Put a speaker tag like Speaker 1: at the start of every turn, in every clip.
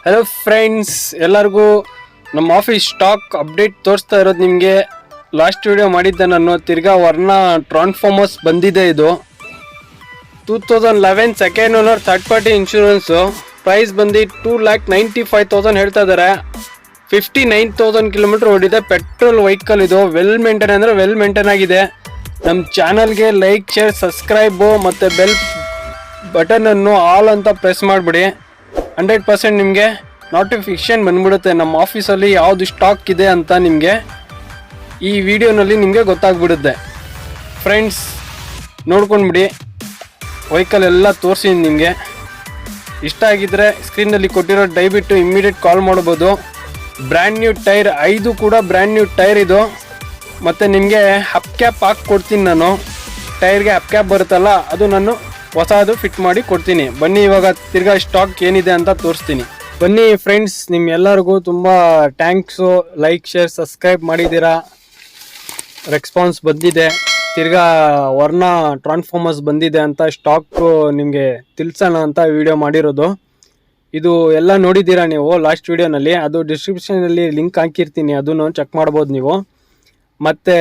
Speaker 1: Hello friends, ಎಲ್ಲರಿಗೂ ನಮ್ಮ office stock update ತೋರಿಸ್ತಾ ಇರೋದು ನಿಮಗೆ. ಲಾಸ್ಟ್ ವಿಡಿಯೋ ಮಾಡಿದ್ದೆ ನಾನು. ತಿರ್ಗಾ ವರ್ನಾ ಟ್ರಾನ್ಸ್ಫಾರ್ಮರ್ಸ್ ಬಂದಿದೆ. ಇದು 2011 second owner third party insurance. Price ಬಂದು 2,95,000 ಹೇಳ್ತಾ ಇದ್ದಾರೆ. 59,000 ಕಿಲೋಮೀಟರ್ ಓಡಿದೆ. ಪೆಟ್ರೋಲ್ ವೆಹಿಕಲ್ ಇದು. ವೆಲ್ ಮೇಂಟೈನ್ ಅಂದರೆ ವೆಲ್ ಮೇಂಟೈನ್ ಆಗಿದೆ. ನಮ್ಮ ಚಾನಲ್ಗೆ ಲೈಕ್, ಶೇರ್, ಸಬ್ಸ್ಕ್ರೈಬು ಮತ್ತು ಬೆಲ್ ಬಟನನ್ನು ಆಲ್ ಅಂತ ಪ್ರೆಸ್ ಮಾಡಿಬಿಡಿ. 100% ನಿಮಗೆ ನೋಟಿಫಿಕೇಷನ್ ಬಂದ್ಬಿಡುತ್ತೆ. ನಮ್ಮ ಆಫೀಸಲ್ಲಿ ಯಾವುದು ಸ್ಟಾಕ್ ಇದೆ ಅಂತ ನಿಮಗೆ ಈ ವಿಡಿಯೋನಲ್ಲಿ ನಿಮಗೆ ಗೊತ್ತಾಗ್ಬಿಡುತ್ತೆ. ಫ್ರೆಂಡ್ಸ್, ನೋಡ್ಕೊಂಡ್ಬಿಡಿ. ವೆಹಿಕಲ್ ಎಲ್ಲ ತೋರಿಸಿದ್ದೀನಿ ನಿಮಗೆ. ಇಷ್ಟ ಆಗಿದ್ದರೆ ಸ್ಕ್ರೀನಲ್ಲಿ ಕೊಟ್ಟಿರೋ ದಯವಿಟ್ಟು ಇಮ್ಮಿಡಿಯೇಟ್ ಕಾಲ್ ಮಾಡ್ಬೋದು. ಬ್ರ್ಯಾಂಡ್ ನ್ಯೂ ಟೈರ್, 5 ಕೂಡ ಬ್ರ್ಯಾಂಡ್ ನ್ಯೂ ಟೈರ್ ಇದು. ಮತ್ತು ನಿಮಗೆ ಹಪ್ ಕ್ಯಾಪ್ ಹಾಕಿ ಕೊಡ್ತೀನಿ ನಾನು. ಟೈರ್ಗೆ ಹಪ್ ಕ್ಯಾಪ್ ಬರುತ್ತಲ್ಲ, ಅದು ನಾನು ಹೊಸದು ಫಿಟ್ ಮಾಡಿ ಕೊಡ್ತೀನಿ. ಬನ್ನಿ, ಇವಾಗ ತಿರ್ಗಾ ಸ್ಟಾಕ್ ಏನಿದೆ ಅಂತ ತೋರಿಸ್ತೀನಿ. ಬನ್ನಿ ಫ್ರೆಂಡ್ಸ್, ನಿಮ್ಮೆಲ್ಲರಿಗೂ ತುಂಬ ಥ್ಯಾಂಕ್ಸು. ಲೈಕ್, ಶೇರ್, ಸಬ್ಸ್ಕ್ರೈಬ್ ಮಾಡಿದ್ದೀರಾ. ರೆಸ್ಪಾನ್ಸ್ ಬಂದಿದೆ. ತಿರ್ಗಾ ವರ್ನಾ ಟ್ರಾನ್ಸ್ಫಾರ್ಮರ್ಸ್ ಬಂದಿದೆ ಅಂತ ಸ್ಟಾಕು ನಿಮಗೆ ತಿಳಿಸೋಣ ಅಂತ ವಿಡಿಯೋ ಮಾಡಿರೋದು. ಇದು ಎಲ್ಲ ನೋಡಿದ್ದೀರಾ ನೀವು ಲಾಸ್ಟ್ ವಿಡಿಯೋನಲ್ಲಿ. ಅದು ಡಿಸ್ಕ್ರಿಪ್ಷನಲ್ಲಿ ಲಿಂಕ್ ಹಾಕಿರ್ತೀನಿ, ಅದನ್ನು ಚೆಕ್ ಮಾಡ್ಬೋದು ನೀವು. ಮತ್ತು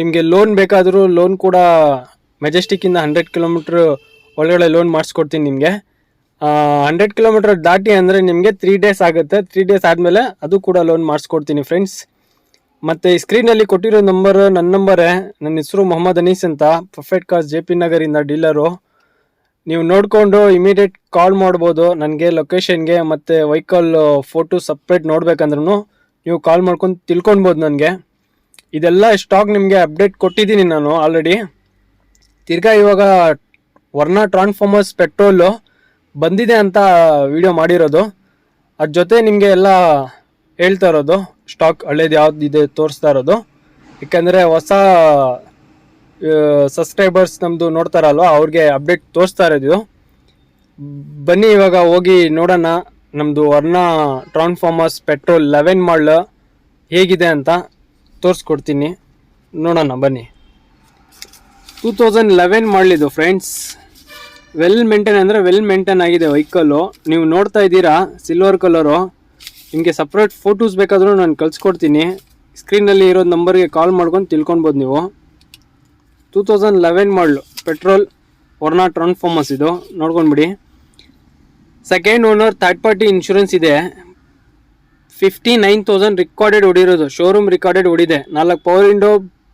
Speaker 1: ನಿಮಗೆ ಲೋನ್ ಬೇಕಾದರೂ ಲೋನ್ ಕೂಡ ಮೆಜೆಸ್ಟಿಕ್ಕಿಂದ 100 ಕಿಲೋಮೀಟ್ರ್ ಒಳಗಡೆ ಲೋನ್ ಮಾಡಿಸ್ಕೊಡ್ತೀನಿ ನಿಮಗೆ. 100 ಕಿಲೋಮೀಟ್ರ್ ದಾಟಿ ಅಂದರೆ ನಿಮಗೆ 3 ಡೇಸ್ ಆಗುತ್ತೆ. 3 ಡೇಸ್ ಆದಮೇಲೆ ಅದು ಕೂಡ ಲೋನ್ ಮಾಡಿಸ್ಕೊಡ್ತೀನಿ ಫ್ರೆಂಡ್ಸ್. ಮತ್ತು ಈ ಸ್ಕ್ರೀನಲ್ಲಿ ಕೊಟ್ಟಿರೋ ನಂಬರು ನನ್ನ ನಂಬರೇ. ನನ್ನ ಹೆಸರು ಮೊಹಮ್ಮದ್ ಅಂತ, ಪರ್ಫೆಕ್ಟ್ ಕಾರ್ಸ್ JP ನಗರಿಂದ ಡೀಲರು. ನೀವು ನೋಡಿಕೊಂಡು ಇಮಿಡಿಯೇಟ್ ಕಾಲ್ ಮಾಡ್ಬೋದು ನನಗೆ ಲೊಕೇಶನ್ಗೆ. ಮತ್ತು ವೆಹಿಕಲ್ ಫೋಟೋ ಸಪ್ರೇಟ್ ನೋಡ್ಬೇಕಂದ್ರೂ ನೀವು ಕಾಲ್ ಮಾಡ್ಕೊಂಡು ತಿಳ್ಕೊಳ್ಬೋದು ನನಗೆ. ಇದೆಲ್ಲ ಸ್ಟಾಕ್ ನಿಮಗೆ ಅಪ್ಡೇಟ್ ಕೊಟ್ಟಿದ್ದೀನಿ ನಾನು ಆಲ್ರೆಡಿ. ತಿರ್ಗಾ ಇವಾಗ ವರ್ನಾ ಟ್ರಾನ್ಸ್ಫಾರ್ಮರ್ಸ್ ಪೆಟ್ರೋಲು ಬಂದಿದೆ ಅಂತ ವಿಡಿಯೋ ಮಾಡಿರೋದು. ಅದ್ರ ಜೊತೆ ನಿಮಗೆ ಎಲ್ಲ ಹೇಳ್ತಾ ಇರೋದು ಸ್ಟಾಕ್ ಹಳೇದು ಯಾವುದಿದೆ ತೋರಿಸ್ತಾ ಇರೋದು. ಯಾಕೆಂದರೆ ಹೊಸ ಸಬ್ಸ್ಕ್ರೈಬರ್ಸ್ ನಮ್ಮದು ನೋಡ್ತಾರಲ್ವ, ಅವ್ರಿಗೆ ಅಪ್ಡೇಟ್ ತೋರಿಸ್ತಾ ಇರೋದು. ಬನ್ನಿ ಇವಾಗ ಹೋಗಿ ನೋಡೋಣ ನಮ್ಮದು ವರ್ನಾ ಟ್ರಾನ್ಸ್ಫಾರ್ಮರ್ಸ್ ಪೆಟ್ರೋಲ್ 11 ಮಾಡಲ್ ಹೇಗಿದೆ ಅಂತ ತೋರಿಸ್ಕೊಡ್ತೀನಿ. ನೋಡೋಣ ಬನ್ನಿ. 2011 ಮಾಡಲಿದ್ದು ಫ್ರೆಂಡ್ಸ್. ವೆಲ್ ಮೇಂಟೈನ್ ಅಂದರೆ ವೆಲ್ ಮೇಂಟೈನ್ ಆಗಿದೆ ವೆಹಿಕಲ್ಲು. ನೀವು ನೋಡ್ತಾ ಇದ್ದೀರಾ, ಸಿಲ್ವರ್ ಕಲರು. ನಿಮಗೆ ಸಪ್ರೇಟ್ ಫೋಟೋಸ್ ಬೇಕಾದರೂ ನಾನು ಕಳಿಸ್ಕೊಡ್ತೀನಿ. ಸ್ಕ್ರೀನಲ್ಲಿ ಇರೋ ನಂಬರ್ಗೆ ಕಾಲ್ ಮಾಡ್ಕೊಂಡು ತಿಳ್ಕೊಳ್ಬೋದು ನೀವು. 2011 ಮಾಡಲು ಪೆಟ್ರೋಲ್ ವರ್ನಾ ಟ್ರಾನ್ಸ್ಫಾರ್ಮರ್ಸ್ ಇದು. ನೋಡ್ಕೊಂಡ್ಬಿಡಿ. Second owner third party insurance ಇದೆ. 59,000 ರಿಕಾರ್ಡೆಡ್ ಹೊಡಿರೋದು. ಶೋರೂಮ್ ರಿಕಾರ್ಡೆಡ್ ಹೊಡಿದೆ. 4 ಪವರ್ ವಿಂಡೋ,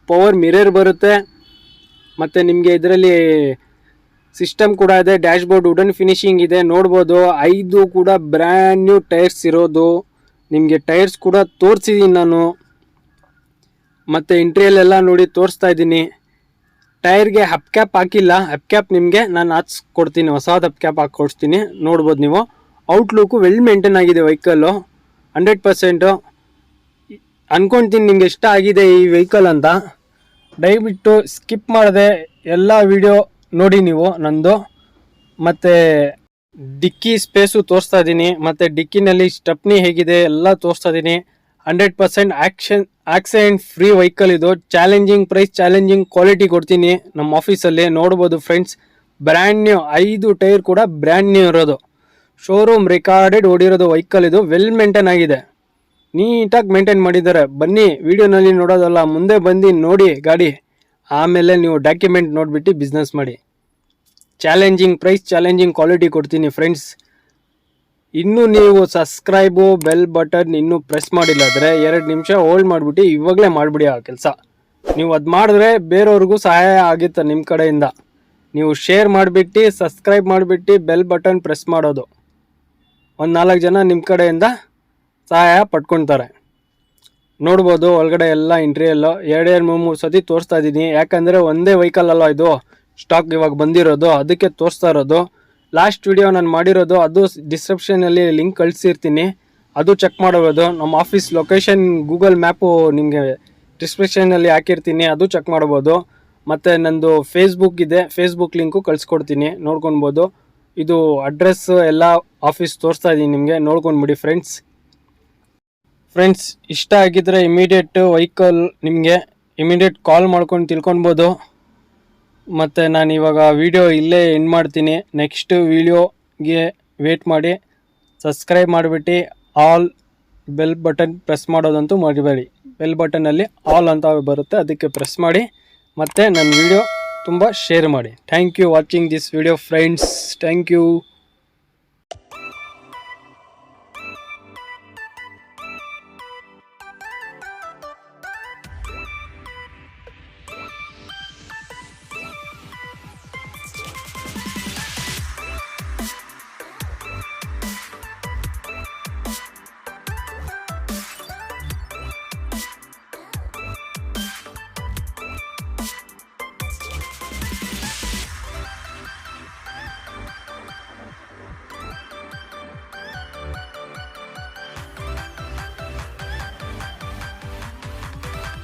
Speaker 1: ಪವರ್ ಮಿರರ್ ಬರುತ್ತೆ. ಮತ್ತು ನಿಮಗೆ ಇದರಲ್ಲಿ ಸಿಸ್ಟಮ್ ಕೂಡ ಇದೆ. ಡ್ಯಾಶ್ ಬೋರ್ಡ್ ವುಡನ್ ಫಿನಿಶಿಂಗ್ ಇದೆ, ನೋಡ್ಬೋದು. 5 ಕೂಡ ಬ್ರ್ಯಾಂಡ್ ನ್ಯೂ ಟೈರ್ಸ್ ಇರೋದು. ನಿಮಗೆ ಟೈರ್ಸ್ ಕೂಡ ತೋರಿಸಿದ್ದೀನಿ ನಾನು. ಮತ್ತು ಇಂಟ್ರಿಯಲ್ಲೆಲ್ಲ ನೋಡಿ ತೋರಿಸ್ತಾ ಇದ್ದೀನಿ. ಟೈರ್ಗೆ ಹಪ್ ಕ್ಯಾಪ್ ಹಾಕಿಲ್ಲ. ಹಪ್ ಕ್ಯಾಪ್ ನಿಮಗೆ ನಾನು ಹಾಕ್ಸ್ಕೊಡ್ತೀನಿ, ಹೊಸದು ಹಪ್ ಕ್ಯಾಪ್ ಹಾಕ್ಕೊಡ್ತೀನಿ. ನೋಡ್ಬೋದು ನೀವು. ಔಟ್ಲುಕ್ಕು ವೆಲ್ ಮೇಂಟೈನ್ ಆಗಿದೆ ವೆಹಿಕಲ್ಲು. 100% ಅಂದ್ಕೊಳ್ತೀನಿ ನಿಮ್ಗೆ ಇಷ್ಟ ಆಗಿದೆ ಈ ವೆಹಿಕಲ್ ಅಂತ. ದಯವಿಟ್ಟು ಸ್ಕಿಪ್ ಮಾಡದೆ ಎಲ್ಲ ವಿಡಿಯೋ ನೋಡಿ ನೀವು ನಂದು. ಮತ್ತು ಡಿಕ್ಕಿ ಸ್ಪೇಸು ತೋರಿಸ್ತಾ ಇದ್ದೀನಿ. ಮತ್ತು ಡಿಕ್ಕಿನಲ್ಲಿ ಸ್ಟೆಪ್ನಿ ಹೇಗಿದೆ ಎಲ್ಲ ತೋರಿಸ್ತಾ ಇದ್ದೀನಿ. 100% ಆಕ್ಸಿಡೆಂಟ್ ಫ್ರೀ ವೆಹಿಕಲ್ ಇದು. ಚಾಲೆಂಜಿಂಗ್ ಪ್ರೈಸ್, ಚಾಲೆಂಜಿಂಗ್ ಕ್ವಾಲಿಟಿ ಕೊಡ್ತೀನಿ ನಮ್ಮ ಆಫೀಸಲ್ಲಿ. ನೋಡ್ಬೋದು ಫ್ರೆಂಡ್ಸ್. ಬ್ರ್ಯಾಂಡ್ ನ್ಯೂ 5 ಟೈರ್ ಕೂಡ ಬ್ರ್ಯಾಂಡ್ ನ್ಯೂ ಇರೋದು. ಶೋರೂಮ್ ರಿಕಾರ್ಡೆಡ್ ಓಡಿರೋದು ವೆಹಿಕಲ್ ಇದು. ವೆಲ್ ಮೇಂಟೈನ್ ಆಗಿದೆ, ನೀಟಾಗಿ ಮೇಂಟೈನ್ ಮಾಡಿದ್ದಾರೆ. ಬನ್ನಿ, ವಿಡಿಯೋನಲ್ಲಿ ನೋಡೋದಲ್ಲ, ಮುಂದೆ ಬಂದು ನೋಡಿ ಗಾಡಿ. ಆಮೇಲೆ ನೀವು ಡಾಕ್ಯುಮೆಂಟ್ ನೋಡಿಬಿಟ್ಟು ಬಿಸ್ನೆಸ್ ಮಾಡಿ. ಚಾಲೆಂಜಿಂಗ್ ಪ್ರೈಸ್, ಚಾಲೆಂಜಿಂಗ್ ಕ್ವಾಲಿಟಿ ಕೊಡ್ತೀನಿ ಫ್ರೆಂಡ್ಸ್. ಇನ್ನೂ ನೀವು ಸಬ್ಸ್ಕ್ರೈಬು, ಬೆಲ್ ಬಟನ್ ಇನ್ನೂ ಪ್ರೆಸ್ ಮಾಡಿಲ್ಲ ಅಂದರೆ 2 ನಿಮಿಷ ಹೋಲ್ಡ್ ಮಾಡಿಬಿಟ್ಟು ಇವಾಗಲೇ ಮಾಡಿಬಿಡಿ ಆ ಕೆಲಸ. ನೀವು ಅದು ಮಾಡಿದ್ರೆ ಬೇರೆಯವ್ರಿಗೂ ಸಹಾಯ ಆಗುತ್ತೆ ನಿಮ್ಮ ಕಡೆಯಿಂದ. ನೀವು ಶೇರ್ ಮಾಡಿಬಿಟ್ಟು, ಸಬ್ಸ್ಕ್ರೈಬ್ ಮಾಡಿಬಿಟ್ಟು, ಬೆಲ್ ಬಟನ್ ಪ್ರೆಸ್ ಮಾಡೋದು. ಒಂದು 4 ಜನ ನಿಮ್ಮ ಕಡೆಯಿಂದ ಸಹಾಯ ಪಡ್ಕೊತಾರೆ. ನೋಡ್ಬೋದು ಒಳಗಡೆ ಎಲ್ಲ ಇಂಟ್ರಿಯಲ್ಲು 2-3 ಸತಿ ತೋರಿಸ್ತಾ ಇದ್ದೀನಿ. ಯಾಕಂದರೆ ಒಂದೇ ವೆಹಿಕಲ್ ಅಲ್ಲ ಇದು ಸ್ಟಾಕ್ ಇವಾಗ ಬಂದಿರೋದು, ಅದಕ್ಕೆ ತೋರಿಸ್ತಾ ಇರೋದು. ಲಾಸ್ಟ್ ವಿಡಿಯೋ ನಾನು ಮಾಡಿರೋದು, ಅದು ಡಿಸ್ಕ್ರಿಪ್ಷನಲ್ಲಿ ಲಿಂಕ್ ಕಳಿಸಿರ್ತೀನಿ, ಅದು ಚೆಕ್ ಮಾಡಬಹುದು. ನಮ್ಮ ಆಫೀಸ್ ಲೊಕೇಶನ್ ಗೂಗಲ್ ಮ್ಯಾಪು ನಿಮಗೆ ಡಿಸ್ಕ್ರಿಪ್ಷನಲ್ಲಿ ಹಾಕಿರ್ತೀನಿ, ಅದು ಚೆಕ್ ಮಾಡ್ಬೋದು. ಮತ್ತು ನಂದು ಫೇಸ್ಬುಕ್ ಇದೆ, ಫೇಸ್ಬುಕ್ ಲಿಂಕು ಕಳಿಸ್ಕೊಡ್ತೀನಿ, ನೋಡ್ಕೊಳ್ಬೋದು. ಇದು ಅಡ್ರೆಸ್ ಎಲ್ಲ ಆಫೀಸ್ ತೋರಿಸ್ತಾ ಇದ್ದೀನಿ ನಿಮಗೆ, ನೋಡ್ಕೊಂಡ್ಬಿಡಿ ಫ್ರೆಂಡ್ಸ್. ಇಷ್ಟ ಆಗಿದ್ದರೆ ಇಮಿಡಿಯೇಟ್ ವೆಹಿಕಲ್ ನಿಮಗೆ ಇಮಿಡಿಯೇಟ್ ಕಾಲ್ ಮಾಡ್ಕೊಂಡು ತಿಳ್ಕೊಳ್ಬೋದು. ಮತ್ತು ನಾನು ಇವಾಗ ವಿಡಿಯೋ ಇಲ್ಲೇ ಎಂಡ್ ಮಾಡ್ತೀನಿ. ನೆಕ್ಸ್ಟ್ ವಿಡಿಯೋಗೆ ವೇಟ್ ಮಾಡಿ. ಸಬ್ಸ್ಕ್ರೈಬ್ ಮಾಡಿಬಿಟ್ಟು ಆಲ್ ಬೆಲ್ ಬಟನ್ ಪ್ರೆಸ್ ಮಾಡೋದಂತೂ ಮರಿಬೇಡಿ. ಬೆಲ್ ಬಟನಲ್ಲಿ ಆಲ್ ಅಂತ ಬರುತ್ತೆ, ಅದಕ್ಕೆ ಪ್ರೆಸ್ ಮಾಡಿ. ಮತ್ತು ನನ್ನ ವಿಡಿಯೋ ತುಂಬ ಶೇರ್ ಮಾಡಿ. Thank you watching this video friends. Thank you.